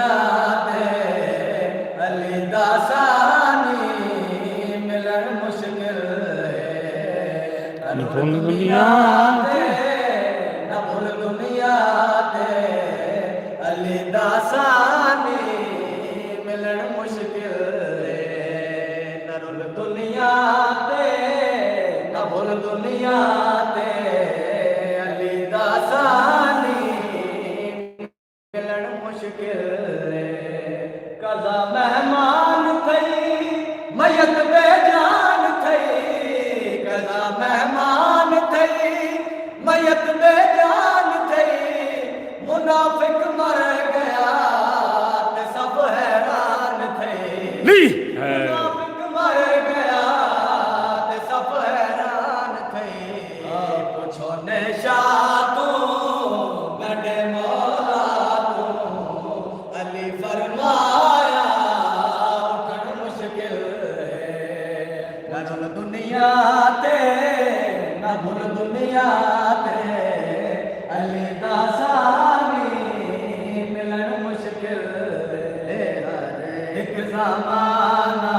दुनिया ते अली दा सानी मिलन मुश्किल न भूल दुनिया ते न भूल दुनिया ते अली दा सानी मिलन मुश्किल न भूल दुनिया ते न भूल दुनिया ते अली दा सानी मिलन मुश्किल कज़ा मेहमान थई मयत बेजान थई कज़ा मेहमान थई मयत बेजान थई मुनाफिक मर गया ते सब हैरान थई मुनाफिक मर गया ते सब हैरान थई पूछो नेशा तू गडे मौला तू अली फरमाया उठन मुश्किल न भूल दुनिया ते न भूल दुनिया ते अली दा सानी मिलन मुश्किल एक ज़माना